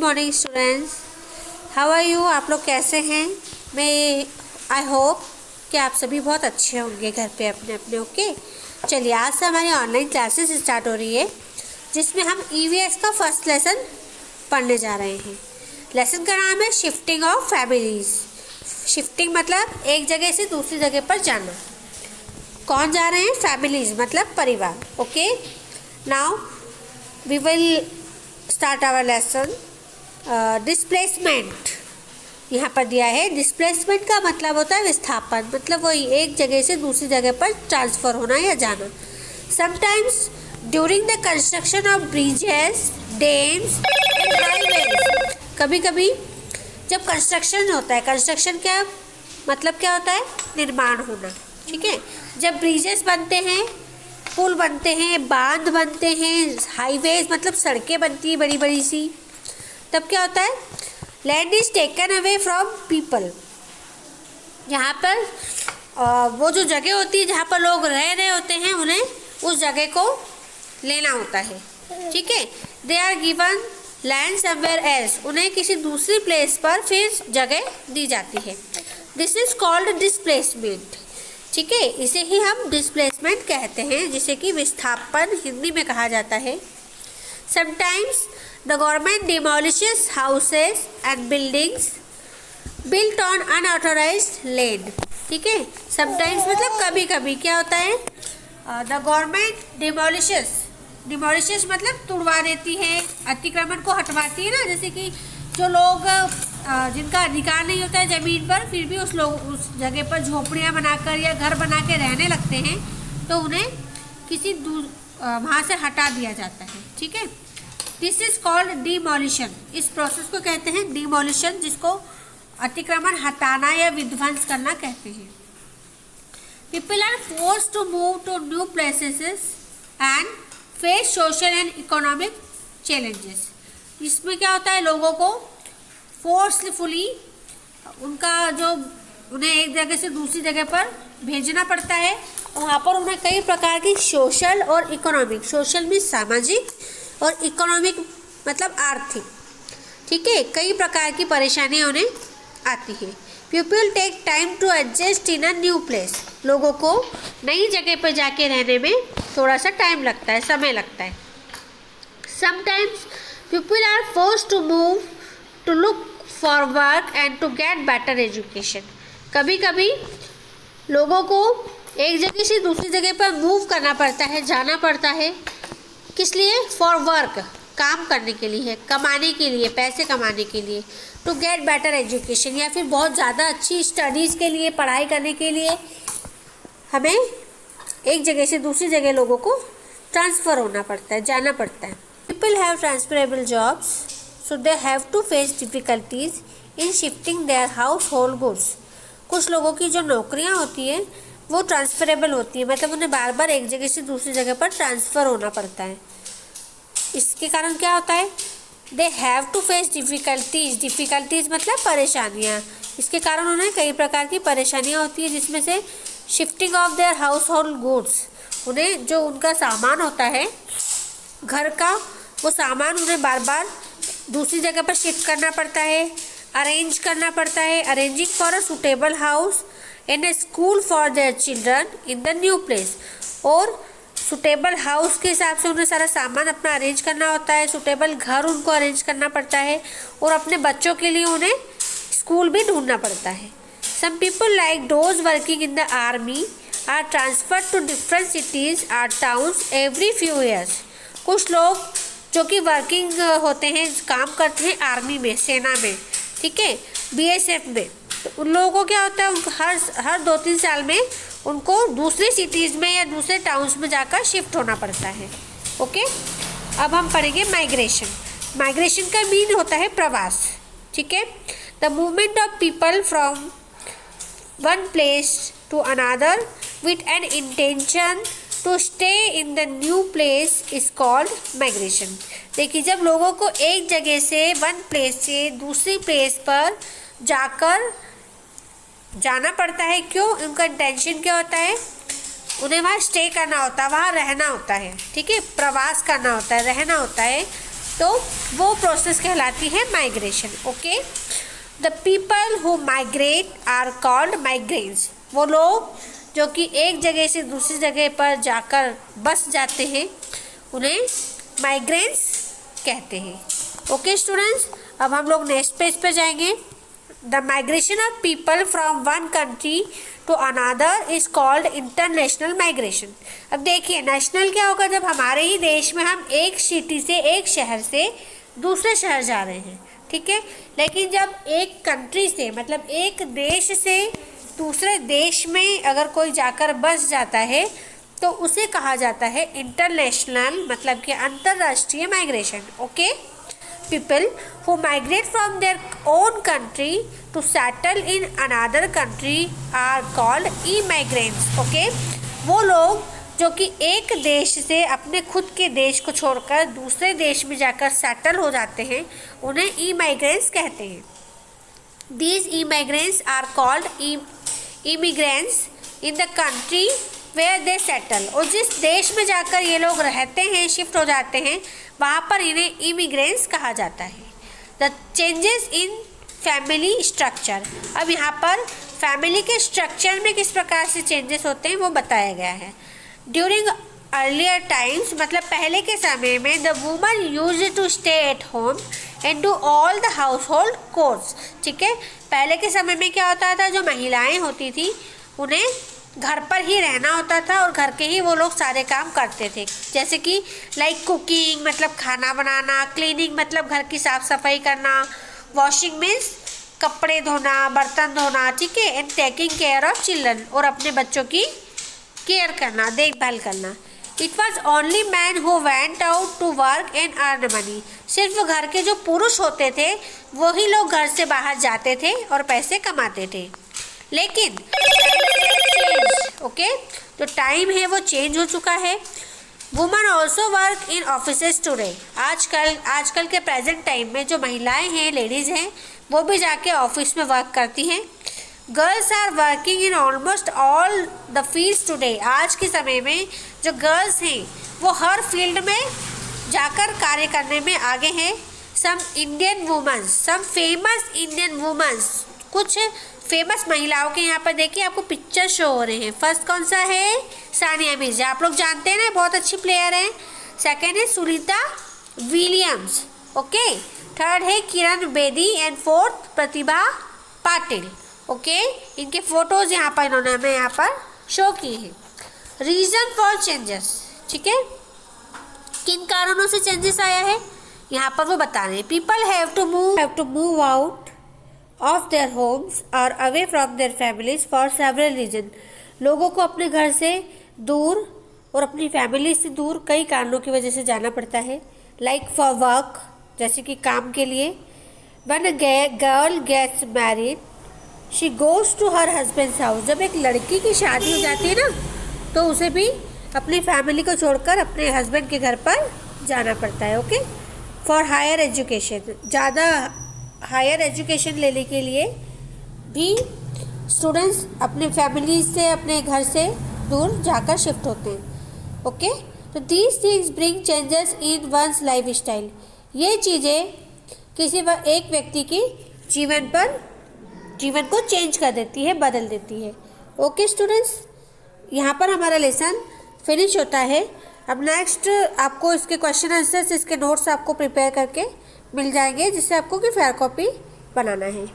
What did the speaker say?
Morning students, how are you. आप लोग कैसे हैं। मैं आई होप कि आप सभी बहुत अच्छे होंगे घर पे अपने अपने। ओके, चलिए आज से हमारी ऑनलाइन क्लासेस स्टार्ट हो रही है, जिसमें हम ईवीएस का फर्स्ट लेसन पढ़ने जा रहे हैं। लेसन का नाम है शिफ्टिंग ऑफ फैमिलीज। शिफ्टिंग मतलब एक जगह से दूसरी जगह पर जाना। कौन जा रहे हैं? फैमिलीज मतलब परिवार। Okay, now we will start our lesson. Displacement यहाँ पर दिया है। डिस्प्लेसमेंट का मतलब होता है विस्थापन, मतलब वही एक जगह से दूसरी जगह पर ट्रांसफ़र होना या जाना। Sometimes during the construction of bridges, dams and highways. कभी कभी जब कंस्ट्रक्शन होता है, कंस्ट्रक्शन क्या मतलब क्या होता है? निर्माण होना। ठीक है, जब ब्रिजेस बनते हैं, पुल बनते हैं, बांध बनते हैं, हाईवेज मतलब सड़कें बनती हैं बड़ी बड़ी सी, तब क्या होता है? Land is taken away from people. यहाँ पर वो जो जगह होती है जहाँ पर लोग रह रहे होते हैं, उन्हें उस जगह को लेना होता है। ठीक है, they are given land somewhere else. उन्हें किसी दूसरी प्लेस पर फिर जगह दी जाती है। This is called displacement. ठीक है, इसे ही हम डिस्प्लेसमेंट कहते हैं, जिसे कि विस्थापन हिंदी में कहा जाता है। Sometimes the government demolishes houses and buildings built on unauthorised land. ठीक है, समटाइम्स मतलब कभी कभी क्या होता है? द गवर्नमेंट डिमोलिशेस मतलब तुड़वा देती है, अतिक्रमण को हटवाती है ना। जैसे कि जो लोग जिनका अधिकार नहीं होता है ज़मीन पर, फिर भी उस जगह पर झोपड़ियाँ बनाकर या घर बना के रहने लगते हैं, तो उन्हें किसी वहाँ से हटा दिया जाता है। ठीक है, दिस इज कॉल्ड डिमोलिशन। इस प्रोसेस को कहते हैं डिमोलिशन, जिसको अतिक्रमण हटाना या विध्वंस करना कहते हैं। People are forced to move to new places and face social and economic challenges. इसमें क्या होता है? लोगों को फोर्सफुली उन्हें एक जगह से दूसरी जगह पर भेजना पड़ता है। वहाँ पर उन्हें कई प्रकार की सोशल और इकोनॉमिक, सोशल भी सामाजिक और इकोनॉमिक मतलब आर्थिक, ठीक है, कई प्रकार की परेशानियाँ उन्हें आती है। People take time to adjust in a new place. लोगों को नई जगह पर जाके रहने में थोड़ा सा टाइम लगता है, समय लगता है। Sometimes people are forced to move to look for work and to get better education. कभी कभी लोगों को एक जगह से दूसरी जगह पर मूव करना पड़ता है, जाना पड़ता है। किस लिए? फॉर वर्क, काम करने के लिए, कमाने के लिए, पैसे कमाने के लिए। टू गेट बेटर एजुकेशन या फिर बहुत ज़्यादा अच्छी स्टडीज़ के लिए, पढ़ाई करने के लिए हमें एक जगह से दूसरी जगह लोगों को ट्रांसफ़र होना पड़ता है, जाना पड़ता है। People have transferable jobs, so they have to face difficulties in shifting their household goods. कुछ लोगों की जो नौकरियां होती हैं वो ट्रांसफरेबल होती है, मतलब उन्हें बार बार एक जगह से दूसरी जगह पर ट्रांसफ़र होना पड़ता है। इसके कारण क्या होता है? They have to face difficulties मतलब परेशानियाँ। इसके कारण उन्हें कई प्रकार की परेशानियाँ होती हैं, जिसमें से shifting of their household goods. उन्हें जो उनका सामान होता है घर का, वो सामान उन्हें बार बार दूसरी जगह पर शिफ्ट करना पड़ता है, अरेंज करना पड़ता है। Arranging for a suitable house and A school for their children in the new place. और सुटेबल हाउस के हिसाब से उन्हें सारा सामान अपना अरेंज करना होता है, सुटेबल घर उनको अरेंज करना पड़ता है, और अपने बच्चों के लिए उन्हें स्कूल भी ढूंढना पड़ता है। Some people like those working in the army are transferred to different cities or towns every few years. कुछ लोग जो कि वर्किंग होते हैं, काम करते हैं आर्मी में, सेना में, ठीक है, बीएसएफ में, तो उन लोगों को क्या होता है? उनको हर 2-3 साल में उनको दूसरी सिटीज़ में या दूसरे टाउन्स में जाकर शिफ्ट होना पड़ता है। ओके, अब हम पढ़ेंगे माइग्रेशन। माइग्रेशन का मीन होता है प्रवास। ठीक है, the movement of people from one place to another with an intention to stay in the new place is called migration. देखिए, जब लोगों को एक जगह से, वन प्लेस से दूसरी प्लेस पर जाना पड़ता है, क्यों? उनका इंटेंशन क्या होता है? उन्हें वहाँ स्टे करना होता है, वहाँ रहना होता है। ठीक है, प्रवास करना होता है, रहना होता है। तो वो प्रोसेस कहलाती है migration. Okay, the people who migrate are called migrants. वो लोग जो कि एक जगह से दूसरी जगह पर जाकर बस जाते हैं उन्हें माइग्रेंट्स कहते हैं। ओके स्टूडेंट्स, अब हम लोग नेक्स्ट पेज पर जाएंगे। The migration of people from one country to another is called international migration. अब देखिए, नेशनल क्या होगा, जब हमारे ही देश में हम एक सिटी से, एक शहर से दूसरे शहर जा रहे हैं, ठीक है। लेकिन जब एक कंट्री से, मतलब एक देश से दूसरे देश में अगर कोई जाकर बस जाता है तो उसे कहा जाता है इंटरनेशनल, मतलब कि अंतर्राष्ट्रीय migration. Okay, people who migrate from their own country to settle in another country are called immigrants. Okay, वो लोग जो कि एक देश से अपने खुद के देश को छोड़कर दूसरे देश में जाकर सेटल हो जाते हैं उन्हें इमिग्रेंट्स कहते हैं। These immigrants are called immigrants in the country where they settle. और जिस देश में जाकर ये लोग रहते हैं, शिफ्ट हो जाते हैं, वहाँ पर इन्हें इमिग्रेंट्स कहा जाता है। The changes in family structure. अब यहाँ पर फैमिली के स्ट्रक्चर में किस प्रकार से चेंजेस होते हैं वो बताया गया है। ड्यूरिंग अर्लियर टाइम्स, मतलब पहले के समय में, the women used to stay at home and do all the household chores. ठीक है, पहले के समय में क्या होता था, जो महिलाएं होती थी उन्हें घर पर ही रहना होता था और घर के ही वो लोग सारे काम करते थे, जैसे कि लाइक कुकिंग मतलब खाना बनाना, क्लीनिंग मतलब घर की साफ़ सफाई करना, वॉशिंग मीन्स कपड़े धोना, बर्तन धोना, ठीक है, and taking care of children, और अपने बच्चों की केयर करना, देखभाल करना। It was only man who went out to work and earn money. सिर्फ घर के जो पुरुष होते थे वही लोग घर से बाहर जाते थे और पैसे कमाते थे। लेकिन ओके, जो टाइम है वो चेंज हो चुका है। Woman also work in offices today. आजकल के प्रेजेंट टाइम में जो महिलाएं हैं, लेडीज़ हैं, वो भी जाके ऑफिस में वर्क करती हैं। Girls are working in almost all the fields today. आज के समय में जो गर्ल्स हैं वो हर फील्ड में जाकर कार्य करने में आगे हैं। Some Indian womens, some famous Indian womens, कुछ फेमस महिलाओं के यहाँ पर देखिए आपको पिक्चर शो हो रहे हैं। फर्स्ट कौन सा है, सानिया मिर्जा, आप लोग जानते हैं ना, बहुत अच्छी प्लेयर हैं। सेकेंड है सुनीता विलियम्स, ओके। थर्ड है Kiran Bedi and fourth Pratibha Patil, okay. इनके फोटोज यहाँ पर इन्होंने हमें यहाँ पर शो किए हैं। रीजन फॉर चेंजेस, ठीक है, किन कारणों से चेंजेस आया है यहाँ पर वो बता रहे हैं। People have to move out of their homes और away from their families for several reason. लोगों को अपने घर से दूर और अपनी फैमिली से दूर कई कारणों की वजह से जाना पड़ता है। लाइक फॉर वर्क, जैसे कि काम के लिए। When a girl gets married she goes to her husband's house. जब एक लड़की की शादी हो जाती है ना तो उसे भी अपनी फैमिली को छोड़कर अपने हस्बैंड के घर पर जाना पड़ता है। ओके, फॉर हायर एजुकेशन, ज़्यादा हायर एजुकेशन लेने के लिए भी स्टूडेंट्स अपने फैमिली से, अपने घर से दूर जाकर शिफ्ट होते हैं। ओके, तो these things bring changes in one's life style. ये चीज़ें किसी एक व्यक्ति की जीवन को चेंज कर देती है, बदल देती है। ओके स्टूडेंट्स, यहाँ पर हमारा लेसन फिनिश होता है। अब नेक्स्ट आपको इसके क्वेश्चन आंसर्स, इसके नोट्स आपको प्रिपेयर करके मिल जाएंगे, जिससे आपको कि फेयर कॉपी बनाना है।